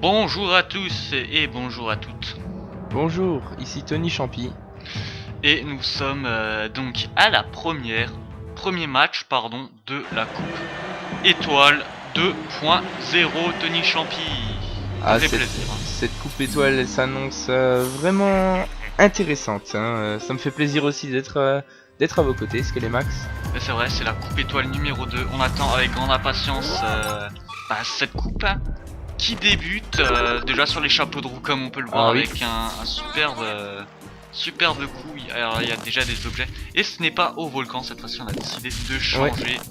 Bonjour à tous et bonjour à toutes. Bonjour, ici Tony Champy. Et nous sommes donc à la premier match de la Coupe Étoile 2.0 Tony Champy. Ça fait plaisir. Cette coupe étoile elle s'annonce vraiment intéressante. Ça me fait plaisir aussi d'être à vos côtés, Max. C'est vrai, c'est la Coupe Étoile numéro 2. On attend avec grande impatience cette coupe qui débute déjà sur les chapeaux de roue comme on peut le voir avec un superbe coup. Alors il y a déjà des objets et ce n'est pas au volcan cette fois-ci. On a décidé de changer.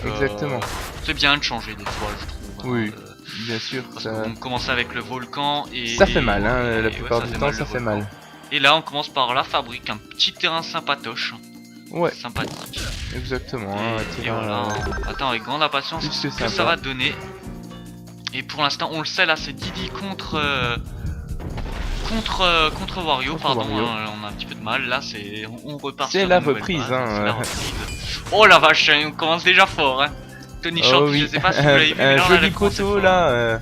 Exactement. C'est bien de changer des fois, je trouve. Oui, bien sûr. Parce qu'on commençait avec le volcan et ça fait mal, la plupart du temps ça fait mal. Et là on commence par la fabrique, un petit terrain sympatoche. Ouais, sympathique. Exactement. Et voilà, on attend avec grande impatience ce que ça va donner. Et pour l'instant, on le sait là, c'est Didi contre Wario. Pardon, on a un petit peu de mal. Là, on repart. C'est la reprise. Oh la vache, on commence déjà fort. Tony Champy, je sais pas si vous l'avez vu, mais là, on a joli poteau là.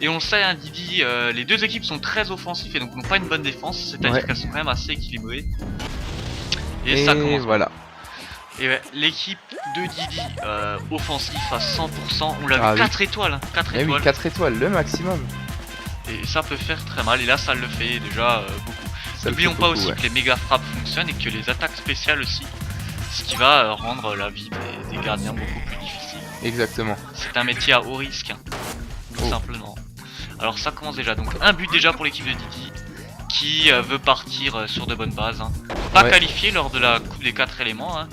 Et on le sait, Didi, les deux équipes sont très offensives et donc n'ont pas une bonne défense, c'est-à-dire qu'elles sont quand même assez équilibrées. Et ça commence. Voilà. Et ouais, l'équipe de Didi offensif à 100%, on l'a vu 4 étoiles. 4 étoiles. Oui, 4 étoiles, le maximum. Et ça peut faire très mal, et là ça le fait déjà beaucoup. N'oublions pas aussi que les méga frappes fonctionnent et que les attaques spéciales aussi, ce qui va rendre la vie des gardiens beaucoup plus difficile. Exactement. C'est un métier à haut risque, tout simplement. Alors ça commence déjà, donc un but déjà pour l'équipe de Didi, qui veut partir sur de bonnes bases. Pas qualifié lors de la coupe des 4 éléments,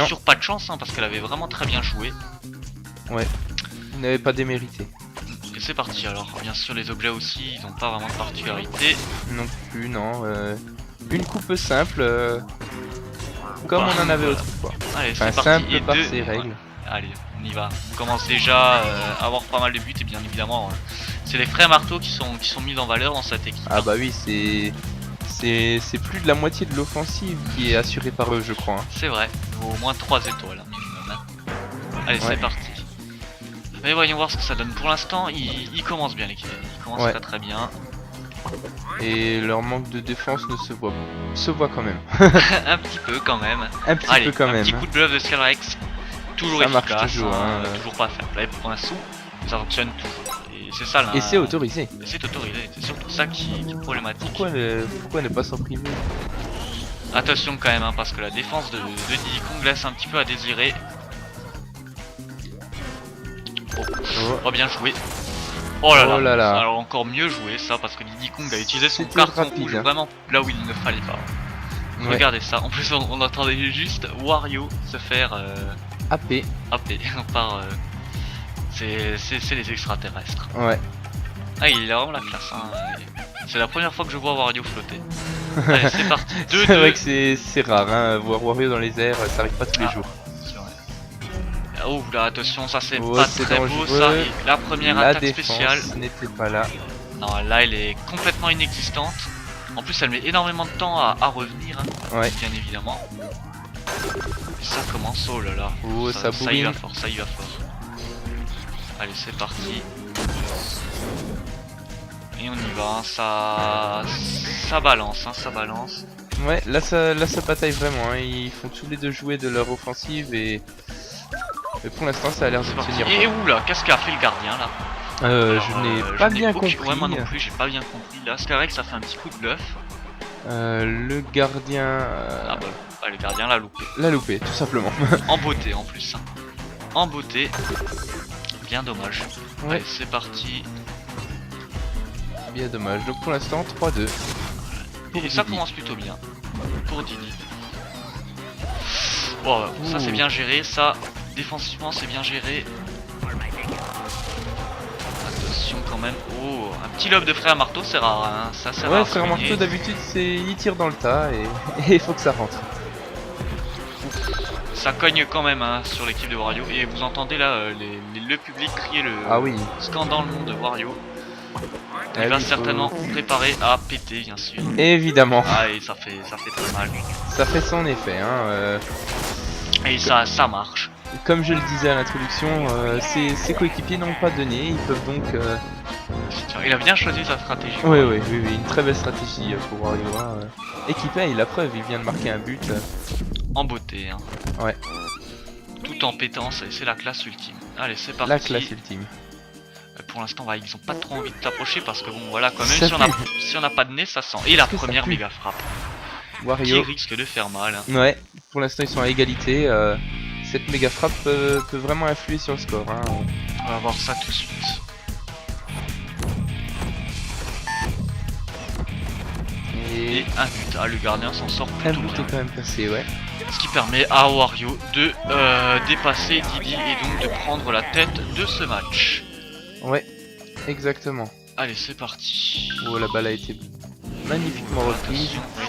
sur pas de chance, parce qu'elle avait vraiment très bien joué. Ouais, il n'avait pas démérité. Et c'est parti, alors bien sûr les objets aussi, ils n'ont pas vraiment de particularité. Non plus, non. Une coupe simple, comme on en avait autrefois. Allez, c'est parti. Simple par ses règles. Allez, on y va. On commence déjà à avoir pas mal de buts et bien évidemment, c'est les frères Marteau qui sont mis en valeur dans cette équipe. Ah bah oui, c'est plus de la moitié de l'offensive qui est assurée par eux, je crois. C'est vrai, au moins 3 étoiles minimum. Allez, c'est parti. Mais voyons voir ce que ça donne. Pour l'instant, ils commencent bien l'équipe. Ils commencent très bien. Et leur manque de défense ne se voit quand même. Un petit peu quand même. Un petit coup de bluff de Skyrex. Toujours ça efficace. Marche toujours, toujours pas fair play pour un sou. Ça fonctionne toujours. Et c'est ça là. Et c'est autorisé. C'est autorisé. C'est surtout ça qui est problématique. Pourquoi ne pas s'en priver? Attention quand même, parce que la défense de Diddy Kong laisse un petit peu à désirer. Oh, bien joué. Oh là là. Alors encore mieux joué ça, parce que Diddy Kong a utilisé son carton rouge vraiment là où il ne fallait pas. Regardez ça. En plus on entendait juste Wario se faire AP par c'est les extraterrestres. Ouais. Ah, il a vraiment la classe. C'est la première fois que je vois Wario flotter. Allez, c'est parti. C'est vrai que c'est rare, voir Wario dans les airs, ça arrive pas tous les jours. Oh là, attention, ça c'est pas très beau ça. Et la première attaque spéciale n'était pas là. Non, là elle est complètement inexistante. En plus elle met énormément de temps à revenir, bien évidemment. Et ça commence, oh là là. Oh, ça y va fort, ça y va fort. Allez, c'est parti. Et on y va, ça balance, ça balance. Ouais, là ça bataille vraiment, ils font tous les deux jouer de leur offensive et pour l'instant ça a l'air de tenir. Et oula, qu'est-ce qu'a fait le gardien là? Je n'ai pas bien compris. Ouais, moi non plus, j'ai pas bien compris. Là, Skyrex ça fait un petit coup de bluff. Le gardien... le gardien l'a loupé. L'a loupé, tout simplement. En beauté en plus. En beauté. Bien dommage. Allez, c'est parti. Bien dommage. Donc pour l'instant 3-2. Et ça commence plutôt bien. Pour Didi. Oh, ça c'est bien géré. Ça, défensivement, c'est bien géré. Attention quand même. Oh, un petit lob de frère Marteau, c'est rare. Ça sert à frère Marteau d'habitude il tire dans le tas et il faut que ça rentre. Ça cogne quand même sur l'équipe de Wario. Et vous entendez là le public crier le scandale de Wario. Il va certainement préparer à péter, bien sûr. Évidemment. Ah, et ça fait très mal. Ça fait son effet, Et ça marche. Comme je le disais à l'introduction, ses coéquipiers n'ont pas donné, ils peuvent donc Il a bien choisi sa stratégie. Oui, une très belle stratégie pour Wario. Et qui paye, la preuve, il vient de marquer un but. En beauté. Hein. Ouais. Tout en pétant, c'est la classe ultime. Allez, c'est parti. La classe ultime. Pour l'instant, ils ont pas trop envie de t'approcher parce que bon, voilà, quand même, si on a pas de nez, ça sent. Et la première méga frappe. Wario. Qui risque de faire mal. Hein. Ouais, pour l'instant, ils sont à égalité. Cette méga frappe peut vraiment influer sur le score. Hein. On va voir ça tout de suite. Et un but. Ah, le gardien s'en sort plutôt bien. Un but est quand même passé, ouais. Ce qui permet à Wario de dépasser Didi et donc de prendre la tête de ce match. Ouais, exactement. Allez, c'est parti. Oh, la balle a été magnifiquement reprise. Oui.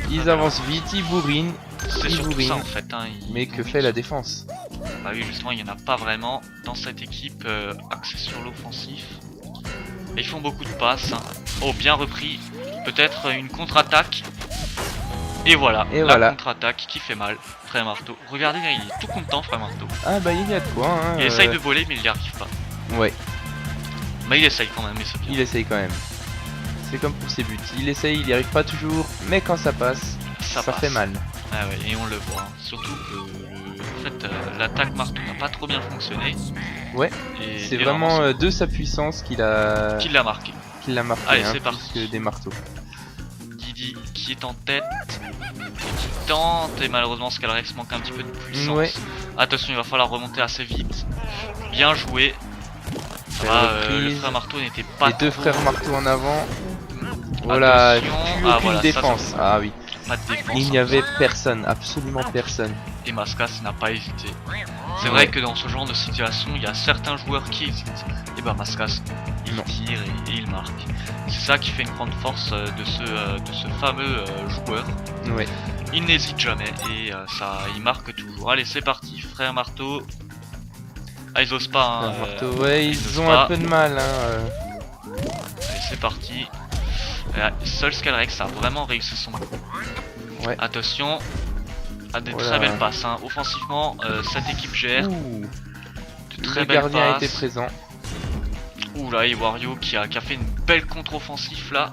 Ils avancent vite, ils bourrinent. C'est surtout ça en fait. Hein, mais que fait la défense? Bah oui, justement, il n'y en a pas vraiment dans cette équipe axée sur l'offensif. Ils font beaucoup de passes. Hein. Oh, bien repris. Peut-être une contre-attaque. Et voilà, la contre-attaque qui fait mal. Frère Marteau. Regardez, il est tout content, Frère Marteau. Ah bah il y a de quoi. Hein, il essaye de voler, mais il n'y arrive pas. Ouais. Mais il essaye quand même, et c'est bien. Il essaye quand même. C'est comme pour ses buts. Il essaye, il n'y arrive pas toujours, mais quand ça passe, ça fait mal. Ah ouais, et on le voit. Hein. Surtout que en fait, l'attaque marteau n'a pas trop bien fonctionné. Ouais. C'est vraiment de sa puissance qu'il l'a marqué. Allez, hein, c'est parti. Plus que des marteaux. Didi qui est en tête, qui tente, et malheureusement Scalrex manque un petit peu de puissance. Ouais. Attention, il va falloir remonter assez vite. Bien joué. Le frère marteau n'était pas. Les deux frères marteau en avant. Voilà, plus aucune défense. Ah oui. Pas de défense. Il n'y avait personne, absolument personne. Et Mascas n'a pas hésité. C'est vrai que dans ce genre de situation, il y a certains joueurs qui hésitent. Et bah Mascas, il tire et il marque. C'est ça qui fait une grande force de ce fameux joueur. Ouais. Il n'hésite jamais et il marque toujours. Allez, c'est parti, frère marteau. Ah, ils osent pas. Hein, marteau, ouais, ils ont un peu de mal. Hein, Allez, c'est parti. Seul Scalrex a vraiment réussi son coup. Ouais. Attention. À des très belles passes. Hein. Offensivement, cette équipe gère. De très belles passes. Le gardien était présent. Ouh là, et Wario qui a fait une belle contre-offensive là.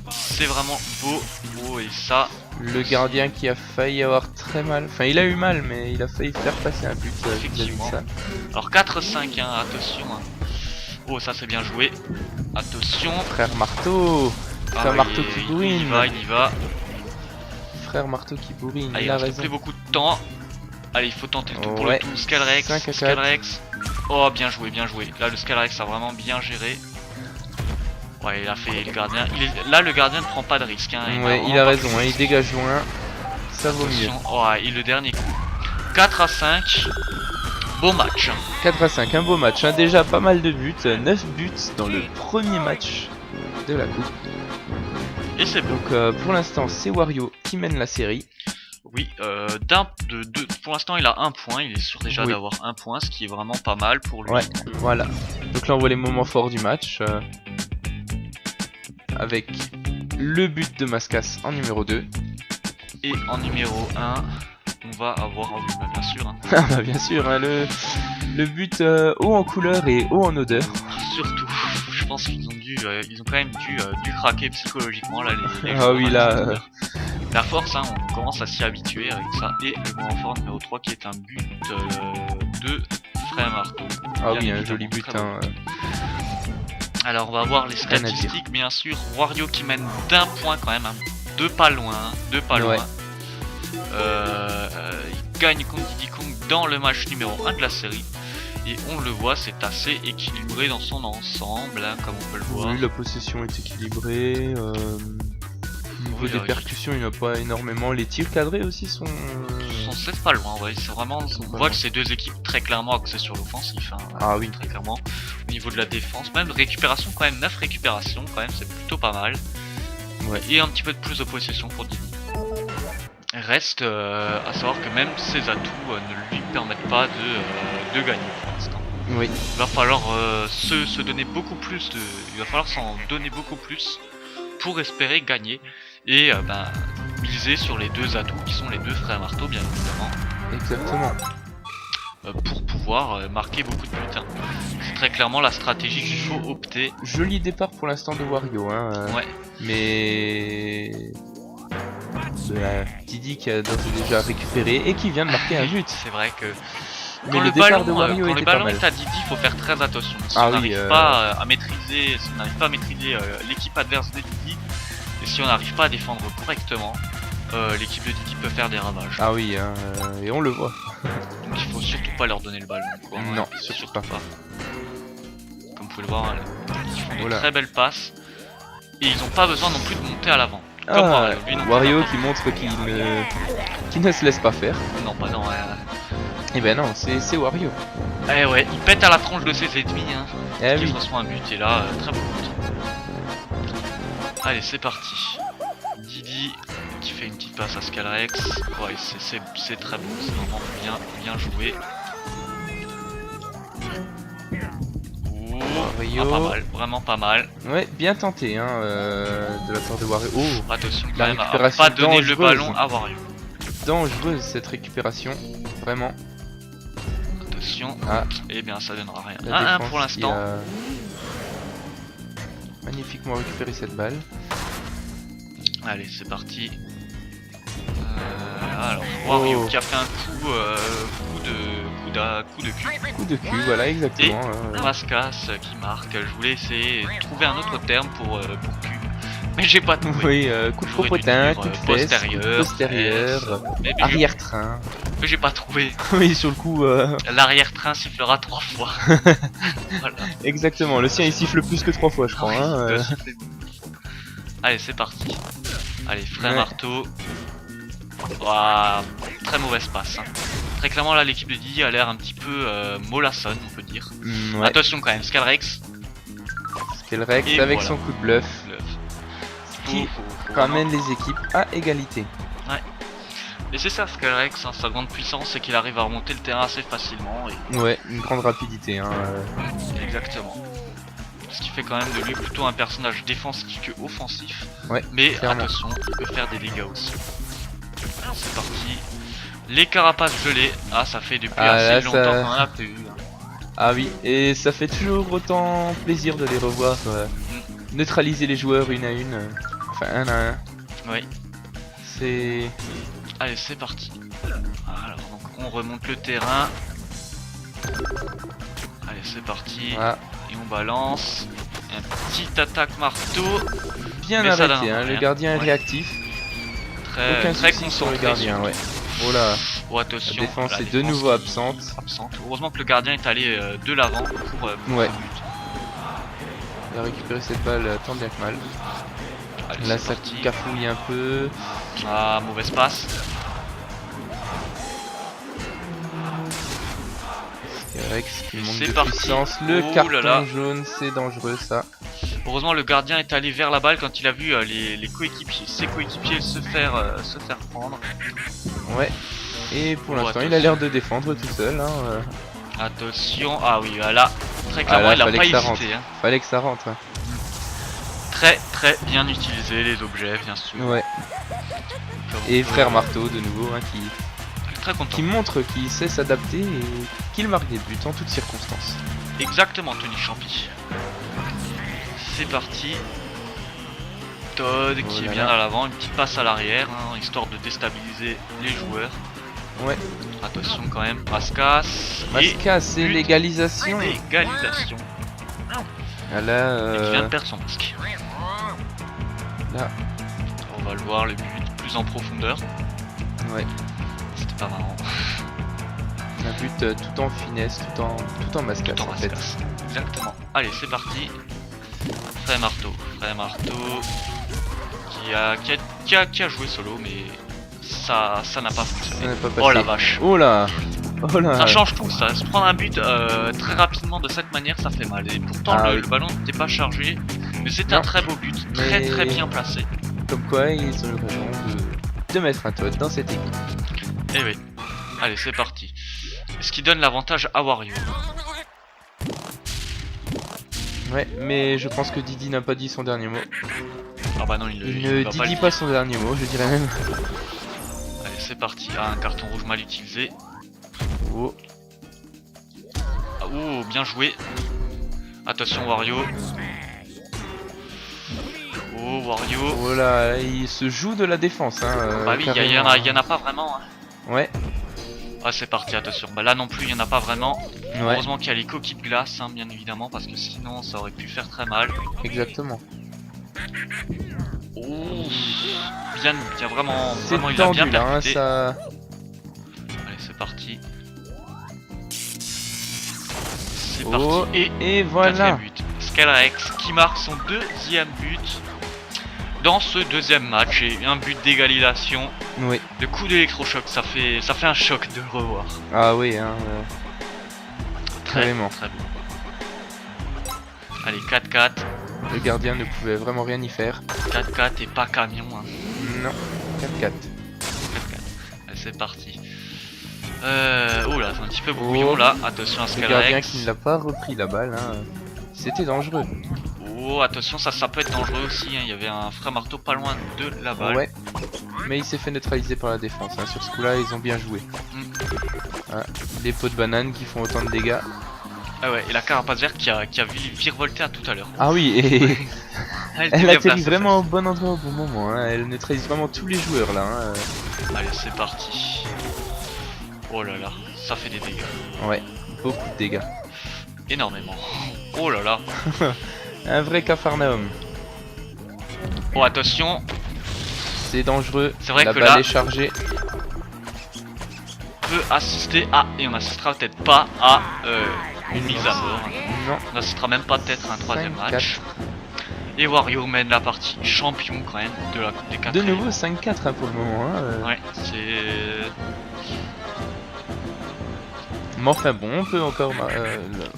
C'est vraiment beau. Oh, et ça. Le gardien qui a failli avoir très mal. Enfin, il a eu mal, mais il a failli faire passer un but. Effectivement. Ça. Alors 4-5, hein, attention. Hein. Oh, ça c'est bien joué. Attention. Frère marteau. Frère marteau qui bourrine. Il y va. Frère marteau qui bourrine. Il a raison. Beaucoup de temps. Allez, il faut tenter le tout pour le tout. Scalrex. Oh, bien joué, bien joué. Là, le Scalrex a vraiment bien géré. Ouais, il a fait le gardien. Là, le gardien ne prend pas de risque. Hein. Il a raison, hein. Il dégage loin. Ça vaut mieux. Oh, et le dernier coup. 4-5. Beau match. 4-5, un beau match. Hein. Déjà pas mal de buts. 9 buts dans le premier match de la coupe. Et c'est bon. Donc pour l'instant, c'est Wario qui mène la série. Oui, pour l'instant il a un point, il est sûr déjà d'avoir un point, ce qui est vraiment pas mal pour lui. Ouais, voilà. Donc là on voit les moments forts du match. Avec le but de Mascas en numéro 2. Et en numéro 1, on va avoir... Oh oui, bah bien sûr. Hein. Ah bah bien sûr, hein, le but haut en couleur et haut en odeur. Surtout, je pense qu'ils ont ils ont quand même dû craquer psychologiquement là les ah oui là... La force, hein, on commence à s'y habituer avec ça. Et le moment fort numéro 3 qui est un but de Frère Marteau. Ah oui, un joli but. Hein. Alors on va voir les statistiques, bien sûr. Wario qui mène d'un point quand même, hein. De pas loin. Il gagne contre Diddy Kong dans le match numéro 1 de la série. Et on le voit, c'est assez équilibré dans son ensemble, hein, comme on peut le voir. Oui, la possession est équilibrée. Au niveau des percussions, il n'y en a pas énormément. Les tirs cadrés aussi sont c'est pas loin, ouais. C'est vraiment. On voit que c'est deux équipes très clairement axées sur l'offensif. Hein, ah oui. Très clairement. Au niveau de la défense, même récupération, quand même 9 récupérations, quand même, c'est plutôt pas mal. Ouais. Et un petit peu de plus de possession pour Didi. Reste à savoir que même ses atouts ne lui permettent pas de gagner pour l'instant. Oui. Il va falloir se donner beaucoup plus il va falloir s'en donner beaucoup plus pour espérer gagner et miser sur les deux atouts qui sont les deux frères marteaux, bien évidemment. Exactement. Pour pouvoir marquer beaucoup de buts. Hein. C'est très clairement la stratégie qu'il faut opter. Joli départ pour l'instant de Wario, hein. Ouais. Mais... Didi qui a d'ores et déjà récupéré et qui vient de marquer un but. C'est vrai que Mais quand le le départ ballon, de Wario quand était le pas ballon mal. est à Didi, il faut faire très attention. Si Ah on oui, n'arrive pas à maîtriser, si on n'arrive pas à maîtriser l'équipe adverse de Didi, et si on n'arrive pas à défendre correctement, l'équipe de Didi peut faire des ravages. Ah oui, hein, et on le voit. Donc il faut surtout pas leur donner le ballon. Quoi, hein, Non, surtout pas. Comme vous pouvez le voir, hein, ils font de Voilà. très belles passes. Et ils n'ont pas besoin non plus de monter à l'avant. Comme Ah, Wario. Lui non plus, Wario non. qui montre qu'il ne se laisse pas faire. Non, bah non. Et ben non, c'est Wario. Eh ouais, il pète à la tronche de ses ennemis. Hein. Eh Qui oui. reçoit un but. Et là, très beau but. Allez, c'est parti. Didi qui fait une petite passe à Scalrex. Ouais, c'est très bon. C'est vraiment bien joué. Wario. Pas mal, vraiment pas mal. Ouais, bien tenté, hein, de la part de Wario. Oh, Attention quand la même à récupération pas donner le dangereuse. ballon à Wario. dangereuse cette récupération. Vraiment. Attention. Ah. Et bien ça donnera rien. La 1-1 défense pour l'instant. qui a magnifiquement récupéré cette balle. Allez, c'est parti. Alors, Wario Oh. qui a fait un coup de cul. Coup de cul, voilà, exactement. Mascas qui marque. Je voulais essayer de trouver un autre terme pour cul. Mais j'ai pas trouvé. Oui, coup de J'aurais dû popotin, dire, coup de fesse, postérieur, postérieur, Mais arrière-train. j'ai pas trouvé. Oui, sur le coup, L'arrière-train sifflera 3 fois. Voilà. exactement. Le sien il siffle plus que 3 fois, je crois. Ah oui, hein, il doit siffler beaucoup. Allez, c'est parti. Allez, frère Ouais. marteau. Ouah, très mauvaise passe. Hein. Très clairement, là, l'équipe de Didi a l'air un petit peu mollassonne, on peut dire. Ouais. Attention quand même, Scalrex. Scalrex Et avec voilà. son coup de bluff qui Faut ramène les équipes à égalité. Et c'est ça, Scalrex, hein, sa grande puissance, c'est qu'il arrive à remonter le terrain assez facilement. Et... Ouais, une grande rapidité. Hein. Exactement. Ce qui fait quand même de lui plutôt un personnage défensif que offensif. Ouais, mais clairement. attention, il peut faire des dégâts aussi. C'est parti. Les carapaces gelées. Ah, ça fait depuis Ah, assez là, longtemps ça- qu'on en a plus eu. Hein. Ah oui, et ça fait toujours autant plaisir de les revoir. Neutraliser les joueurs une à une. Enfin, un à un. Oui. C'est... Allez, c'est parti. Alors, donc on remonte le terrain. Allez, c'est parti. Voilà. Et on balance. Et un petit attaque marteau. Bien Mais ça arrêté, donne hein. rien. Le gardien est Ouais. réactif. Très Aucun souci sur concentré. le gardien, ouais. Oh là, Oh, attention. la défense la est de défense nouveau qui- absente. absente. Heureusement que le gardien est allé de l'avant pour Ouais. ce but. Il a récupéré cette balle tant bien que mal. Allez, Là, c'est ça parti. cafouille un peu. Ah, mauvaise passe. Rex qui manque C'est de parti. puissance. Le Oh carton là là. jaune, c'est dangereux ça. Heureusement, le gardien est allé vers la balle quand il a vu les coéquipiers, ses coéquipiers se faire prendre. Ouais. Et pour Oh, l'instant, il attention. a l'air de défendre tout seul. Hein. Attention. Ah oui, là, très clairement, là, il a fallait pas que ça hésité. Hein. Fallait que ça rentre. Hein. Très bien utilisé les objets, bien sûr. Ouais. Comme Et on peut- frère Marteau de nouveau, hein, Très content. qui montre qu'il sait s'adapter et qu'il marque des buts en toutes circonstances. Exactement, Tony Champy. C'est parti. Todd qui est là bien là. à l'avant, une petite passe à l'arrière, hein, histoire de déstabiliser les joueurs. Ouais. Attention quand même, Mascas. Masca, c'est but. l'égalisation. Égalisation. Ah là, Et qui vient de perdre son masque. là. On va le voir, le but plus en profondeur. Ouais. C'était pas marrant. Un but tout en finesse, tout en mascade Tout en en fait. Mascas. Exactement. Allez, c'est parti. Frère Marteau. Qui a joué solo, mais ça n'a pas Ça fonctionné. n'a pas passé. Oh la vache. Oh là. Oh là. Ça change tout, ça. Se prendre un but très rapidement de cette manière, ça fait mal. Et pourtant, Ah le oui. ballon n'était pas chargé. Mais c'est un Non. très beau but. Très Mais- bien placé. Comme quoi, ils ont eu raison de mettre un Todd dans cette équipe. Eh oui. Allez, c'est parti. Ce qui donne l'avantage à Wario. Ouais, mais je pense que Didi n'a pas dit son dernier mot. Ah bah non, il Il va ne pas le dit dire. pas son dernier mot, je dirais même. Allez, c'est parti. Ah, un carton rouge mal utilisé. Oh. Ah, oh, bien joué. Attention Wario. Oh Wario. Oh là, il se joue de la défense, hein. Bah oui, il y en a pas vraiment. Hein. Ouais. Ah c'est parti, attention. Bah là non plus, il y en a pas vraiment. Ouais. Heureusement qu'il y a les coquilles de glace, hein, bien évidemment, parce que sinon ça aurait pu faire très mal. Exactement. Oh, bien, vraiment, C'est il a bien tendu là, hein, percuté. ça. Allez, c'est parti. C'est Oh, parti. et voilà. Quatrième but. Skyrex qui marque son deuxième but dans ce deuxième match et un but d'égalisation. Oui. Le coup d'électrochoc, ça fait un choc de le revoir. Ah oui, hein. Très, Carrément. très beau. Allez, 4-4. Le gardien ne pouvait vraiment rien y faire. 4-4 et pas camion. Hein. Non, 4-4. 4-4. Allez, c'est parti. Oh là, c'est un petit peu brouillon là. Attention à Le gardien Skyrex. qui ne l'a pas repris la balle, hein. C'était dangereux. Oh, attention, ça peut être dangereux aussi. Hein. Il y avait un frère marteau pas loin de la balle. Ouais. Mais il s'est fait neutraliser par la défense. Hein. Sur ce coup-là, ils ont bien joué. Ah, les pots de banane qui font autant de dégâts. Ah ouais, et la carapace verte qui a virevolté à tout à l'heure. Ah oui, et elle était bien atterrit placée, vraiment au bon endroit au bon moment. Hein. Elle neutralise vraiment tous les joueurs là. Hein. celle-ci. Allez, c'est parti. Oh là là, ça fait des dégâts. Ouais, beaucoup de dégâts. Énormément. Oh là là. Un vrai Capharnaüm. Oh, attention. C'est dangereux. C'est vrai la que balle là- est chargée. On peut assister à, et on assistera peut-être pas à une mise à mort. Non. On assistera même pas peut-être à un troisième 5-4. match. Et Wario mène la partie champion quand même de la Coupe des 4. De nouveau 5-4 hein, pour le moment. Hein. Ouais, c'est... Mais enfin bon, on peut encore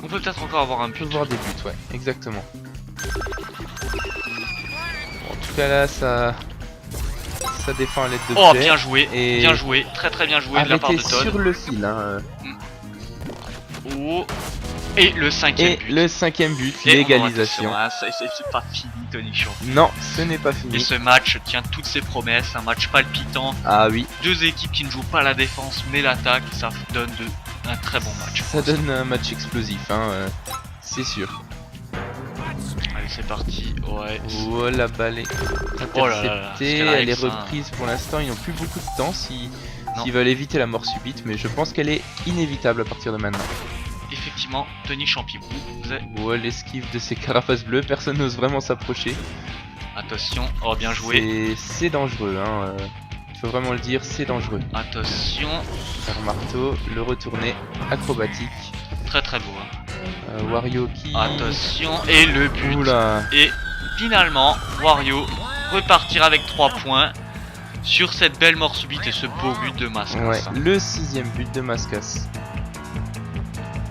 On peut peut-être encore avoir un on peut but. voir des buts, ouais, exactement. Bon, en tout cas là, ça défend à l'aide de Oh, Jet. bien joué, Et- bien joué, très bien joué de la part de Arrêté Todd. sur le fil. Hein. Oh. Et le cinquième Et but. le cinquième but, Et on aura l'égalisation. attention, hein, c'est pas fini, Tony Champ. Non, ce n'est pas Et fini. ce match tient toutes ses promesses, un match palpitant, Ah oui, deux équipes qui ne jouent pas la défense mais l'attaque, ça donne un très bon match. ça donne un match explosif, hein, c'est sûr. Allez, c'est parti, ouais. Oh, la balle est Oh là là là, interceptée, Skyrex, elle est hein. reprise pour l'instant, ils n'ont plus beaucoup de temps Non. s'ils veulent éviter la mort subite, mais je pense qu'elle est inévitable à partir de maintenant. Effectivement, Tony Champion. Oh, l'esquive de ces carapaces bleues, personne n'ose vraiment s'approcher. Attention, oh bien joué. C'est dangereux, hein, faut vraiment le dire, c'est dangereux. Attention, Faire marteau, le retourner, acrobatique. très beau. Hein. Wario qui... Attention, et le but. Oula. Et finalement, Wario repartira avec 3 points sur cette belle mort subite et ce beau but de Mascas. Ouais, le sixième but de Mascas.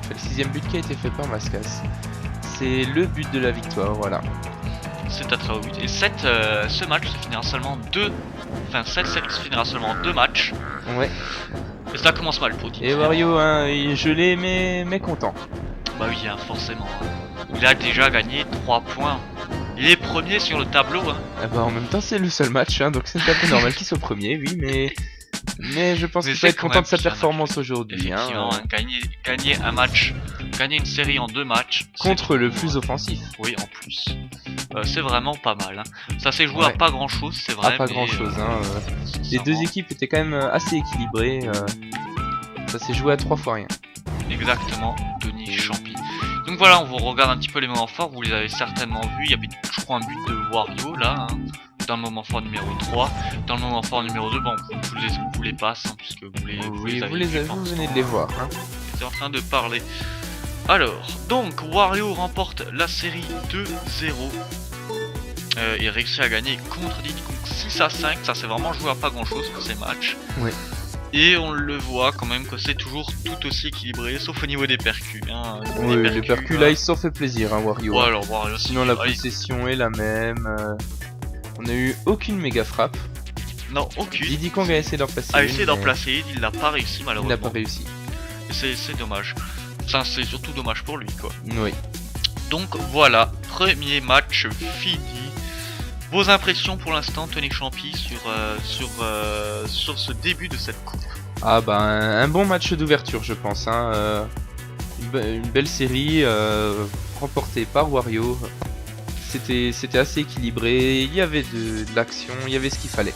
Enfin, le sixième but qui a été fait par Mascas. C'est le but de la victoire, voilà. C'est un très beau but. Et ce match se finira seulement cette série se finira seulement 2 matchs. Ouais. Et ça commence mal pour Didier. Et Wario, hein, je l'ai mais content. Bah oui, hein, forcément. Il a déjà gagné 3 points. Il est premier sur le tableau. Hein. Ah bah, en même temps, c'est le seul match, hein, donc c'est un peu normal qu'il soit premier, oui, mais je pense Mais qu'il c'est peut être quand content même de sa bien performance aujourd'hui. Hein, Effectivement, hein, gagner un match, gagner une série en 2 matchs. c'est- contre le plus offensif. Oui, en plus. C'est vraiment pas mal. Hein. Ça s'est joué Ouais. à pas grand chose, c'est Ah, vrai. pas mais, grand chose. Hein, Les deux sincèrement, équipes étaient quand même assez équilibrées. Ça s'est joué à 3 fois rien. Exactement, Tony Champi. Donc voilà, on vous regarde un petit peu les moments forts, vous les avez certainement vus. Il y avait, je crois, un but de Wario là, hein, dans le moment fort numéro 3. Dans le moment fort numéro 2, bon, vous les passe, hein, puisque vous les Oui, vous avez les vus avez, vous pendant venez de les voir. Hein. J'étais en train de parler. Alors, donc Wario remporte la série 2-0 et réussit à gagner contre Diddy Kong 6-5. Ça c'est vraiment joué à pas grand chose pour ces matchs. Oui. Et on le voit quand même que c'est toujours tout aussi équilibré, sauf au niveau des percus. Hein. Oui, les percus là, ils se sont fait plaisir, hein, Wario. Ouais, alors Wario, Sinon, la ouais, possession est la même. On a eu aucune méga frappe. non, aucune. Diddy Kong a essayé d'en placer. A une, essayé d'en mais placer une, il l'a pas réussi Il malheureusement. n'a pas réussi. Et c'est dommage. Ça, c'est surtout dommage pour lui quoi. Oui. Donc voilà, premier match fini. Vos impressions pour l'instant, Tony Champi, sur ce début de cette coupe? Ah bah un bon match d'ouverture, je pense. Hein. une belle série remportée par Wario. C'était assez équilibré, il y avait de l'action, il y avait ce qu'il fallait.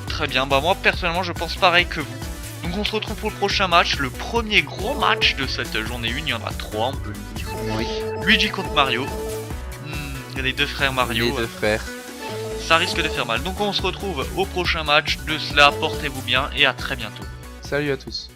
Très bien, bah moi personnellement je pense pareil que vous. Donc on se retrouve pour le prochain match, le premier gros match de cette journée 1, il y en a 3 on peut le dire. Oui. Luigi contre Mario. Il y a les deux frères Mario. Les deux frères. Ça risque de faire mal. Donc on se retrouve au prochain match. De cela, portez-vous bien et à très bientôt. Salut à tous.